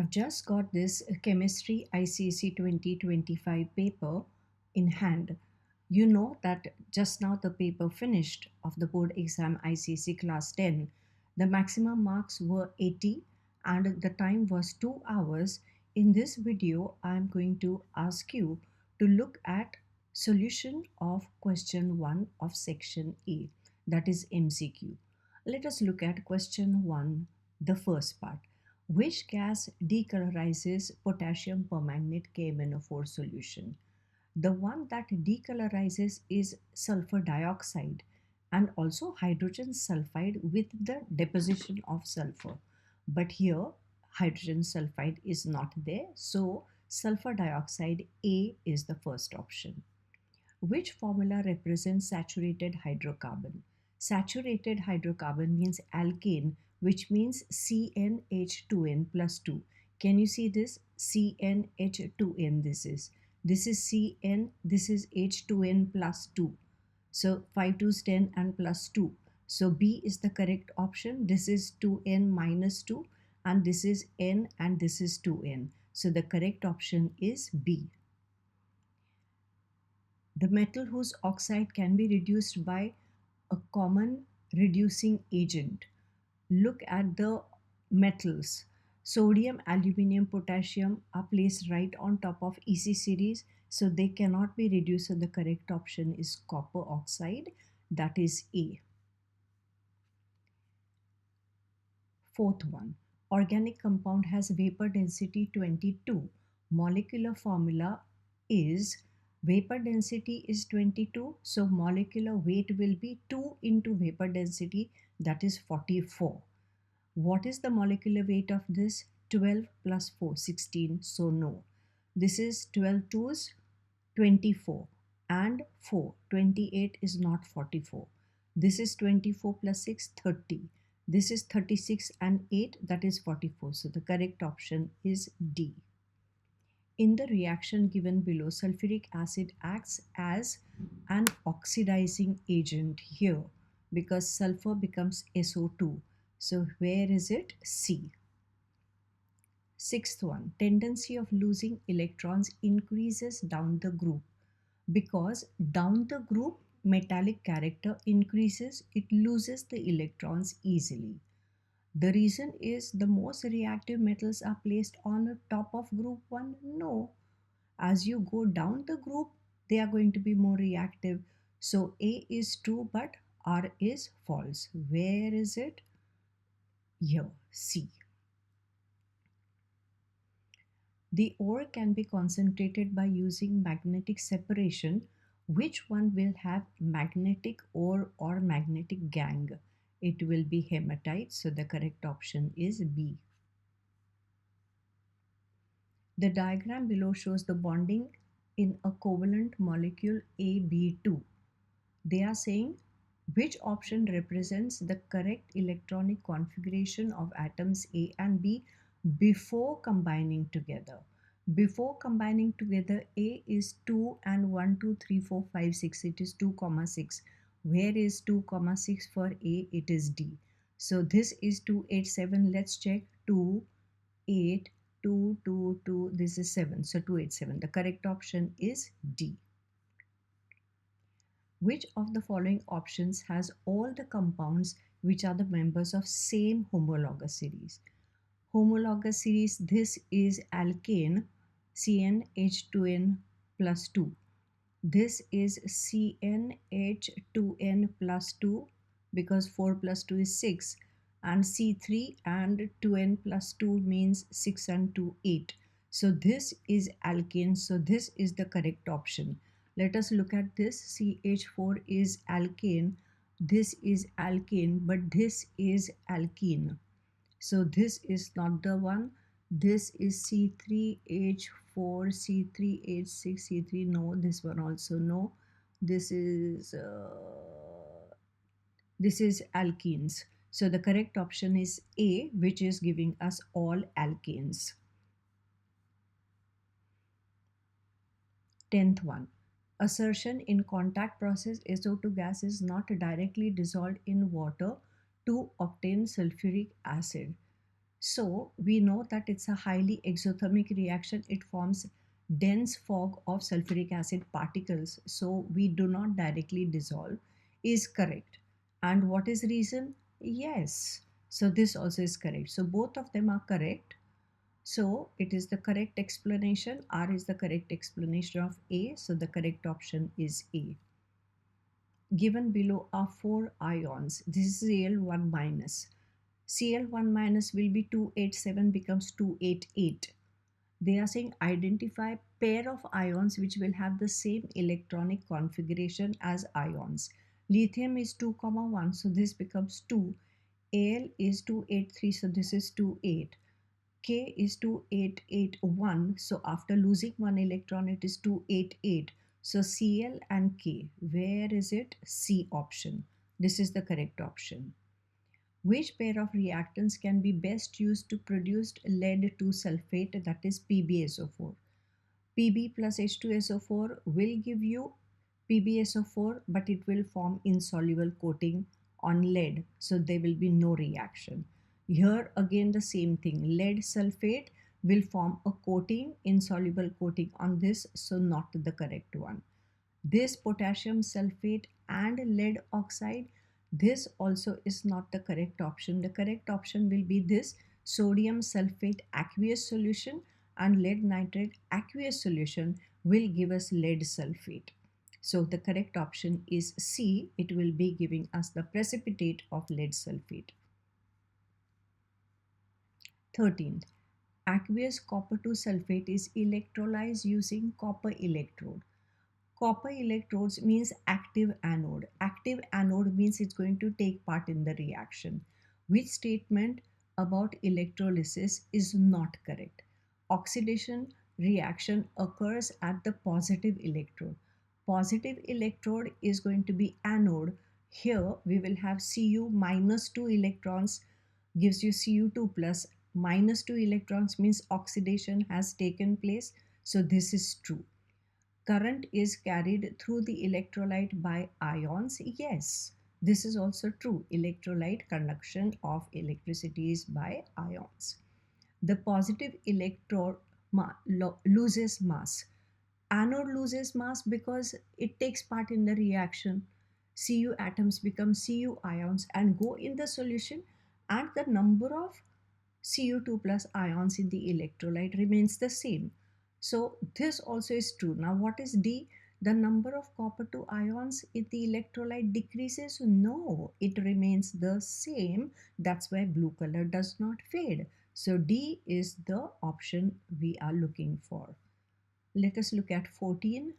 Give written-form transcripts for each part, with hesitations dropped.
just got this chemistry ICSE 2025 paper in hand. You know that just now the paper finished of the board exam ICSE Class 10. The maximum marks were 80 and the time was 2 hours. In this video, I am going to ask you to look at solution of question 1 of section A, that is MCQ. Let us look at question 1, the first part. Which gas decolorizes potassium permanganate KMnO4 solution? The one that decolorizes is sulfur dioxide and also hydrogen sulfide with the deposition of sulfur. But here hydrogen sulfide is not there, so sulfur dioxide A is the first option. Which formula represents saturated hydrocarbon? Saturated hydrocarbon means alkane, which means CnH2n plus 2. Can you see this? CnH2n this is Cn, this is H2n plus 2. So 5 2 is 10 and plus 2. So B is the correct option. This is 2n minus 2 and this is n and this is 2n. So the correct option is B. The metal whose oxide can be reduced by a common reducing agent. Look at the metals. Sodium, aluminium, potassium are placed right on top of EC series, so they cannot be reduced. So the correct option is copper oxide, that is A. Fourth one, organic compound has vapor density 22. Molecular formula is vapor density is 22, so molecular weight will be 2 into vapor density, that is 44. What is the molecular weight of this? 12 plus 4, 16, so no. This is 12 2s, 24 and 4, 28 is not 44. This is 24 plus 6, 30. This is 36 and 8, that is 44. So the correct option is D. In the reaction given below, sulfuric acid acts as an oxidizing agent here because sulfur becomes SO2. So where is it? C. Sixth one, tendency of losing electrons increases down the group. Because down the group metallic character increases, it loses the electrons easily. The reason is the most reactive metals are placed on top of group 1? No. As you go down the group, they are going to be more reactive. So A is true, but R is false. Where is it? Here, C. The ore can be concentrated by using magnetic separation. Which one will have magnetic ore or magnetic gangue? It will be hematite, so the correct option is B. The diagram below shows the bonding in a covalent molecule AB2. They are saying which option represents the correct electronic configuration of atoms A and B before combining together. Before combining together, A is 2 and 1, 2, 3, 4, 5, 6. It is 2, 6. Where is 2, 6 for A? It is D. So this is 2, 8, 7. Let's check. 2, 8, 2, 2, 2. This is 7. So 2, 8, 7. The correct option is D. Which of the following options has all the compounds which are the members of same homologous series? Homologous series, this is alkane, CnH2n plus 2. This is CnH2n plus 2 because 4 plus 2 is 6. And C3 and 2n plus 2 means 6 and 2, 8. So this is alkane. So this is the correct option. Let us look at this. CH4 is alkane. This is alkane, but this is alkene. So this is not the one. This is C3H4, C3H6, C3. No, this one also no. This is alkenes. So the correct option is A, which is giving us all alkanes. 10th one. Assertion: in contact process, SO2 gas is not directly dissolved in water to obtain sulfuric acid. So we know that it's a highly exothermic reaction. It forms dense fog of sulfuric acid particles. So we do not directly dissolve is correct. And what is reason? Yes. So this also is correct. So both of them are correct. So it is the correct explanation. R is the correct explanation of A. So the correct option is A. Given below are four ions. This is Cl1 minus. Cl1 minus will be 287 becomes 288. They are saying identify pair of ions which will have the same electronic configuration as ions. Lithium is 2, 1, so this becomes 2. Al is 283, so this is 28. K is 2881, so after losing one electron it is 288. So Cl and K, where is it? C option. This is the correct option. Which pair of reactants can be best used to produce lead 2 sulfate, that is PbSO4? Pb plus H2SO4 will give you PbSO4, but it will form insoluble coating on lead, so there will be no reaction. Here again the same thing, lead sulfate will form a coating, insoluble coating on this, so not the correct one. This potassium sulfate and lead oxide, this also is not the correct option. The correct option will be this sodium sulfate aqueous solution, and lead nitrate aqueous solution will give us lead sulfate. So the correct option is C. It will be giving us the precipitate of lead sulfate. 13th, aqueous copper 2 sulfate is electrolyzed using copper electrode. Copper electrodes means active anode. Active anode means it's going to take part in the reaction. Which statement about electrolysis is not correct? Oxidation reaction occurs at the positive electrode. Positive electrode is going to be anode. Here we will have Cu minus 2 electrons gives you Cu2 plus. Minus 2 electrons means oxidation has taken place. So this is true. Current is carried through the electrolyte by ions. Yes, this is also true. Electrolyte conduction of electricity is by ions. The positive electrode loses mass. Anode loses mass because it takes part in the reaction. Cu atoms become Cu ions and go in the solution, and the number of Cu2 plus ions in the electrolyte remains the same. So this also is true. Now what is D? The number of copper 2 ions in the electrolyte decreases? No, it remains the same. That's why blue color does not fade. So D is the option we are looking for. Let us look at 14.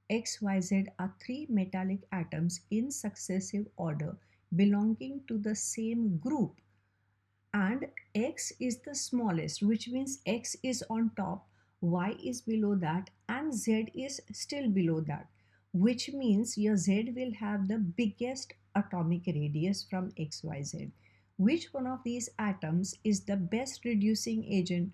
X, Y, Z are three metallic atoms in successive order belonging to the same group, and X is the smallest, which means X is on top, Y is below that, and Z is still below that, which means your Z will have the biggest atomic radius from XYZ. Which one of these atoms is the best reducing agent?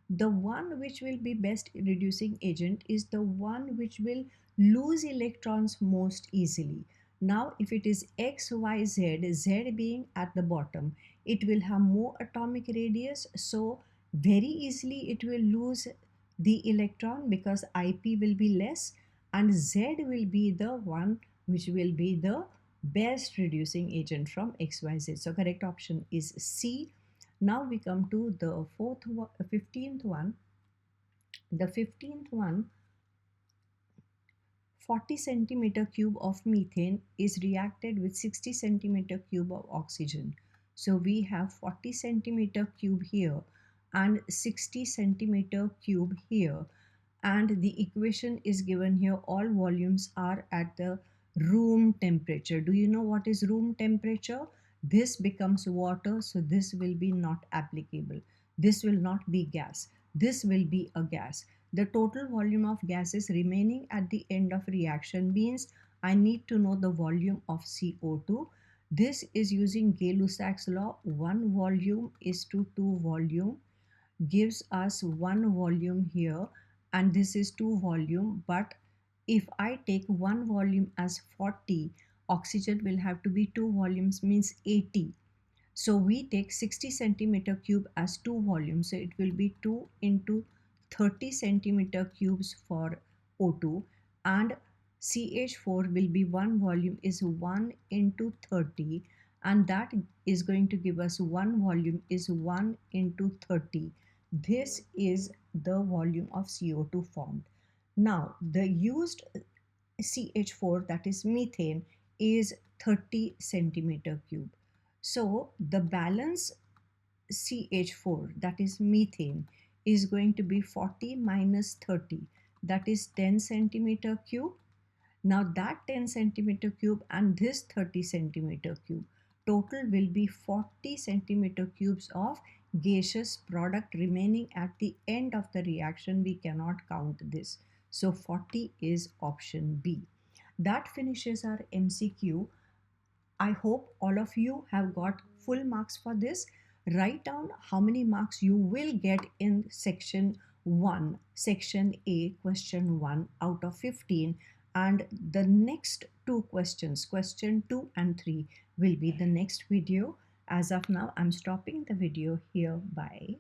The one which will be best reducing agent is the one which will lose electrons most easily. Now if it is XYZ, Z being at the bottom, it will have more atomic radius, so very easily it will lose the electron because IP will be less, and Z will be the one which will be the best reducing agent from XYZ. So correct option is C. Now we come to the 15th one. The 15th one, 40 centimeter cube of methane is reacted with 60 centimeter cube of oxygen. So we have 40 centimeter cube here and 60 centimeter cube here, and the equation is given here. All volumes are at the room temperature. Do you know what is room temperature? This becomes water, so this will be not applicable. This will not be gas. This will be a gas. The total volume of gases remaining at the end of reaction means I need to know the volume of CO2. This is using Gay-Lussac's law. 1 volume is to 2 volume gives us 1 volume here, and this is 2 volume. But if I take 1 volume as 40, oxygen will have to be 2 volumes means 80. So we take 60 centimeter cube as 2 volumes. So it will be 2 into 30 centimeter cubes for O2, and CH4 will be 1 volume is 1 into 30, and that is going to give us 1 volume is 1 into 30. This is the volume of CO2 formed. Now the used CH4, that is methane, is 30 centimeter cube. So the balance CH4, that is methane, is going to be 40 minus 30, that is 10 centimeter cube. Now that 10 centimeter cube and this 30 centimeter cube, total will be 40 centimeter cubes of gaseous product remaining at the end of the reaction. We cannot count this. So 40 is option B. That finishes our MCQ. I hope all of you have got full marks for this. Write down how many marks you will get in section 1, section A, question 1 out of 15, and the next two questions, question 2 and 3, will be the next video. As of now, I'm stopping the video here. Bye.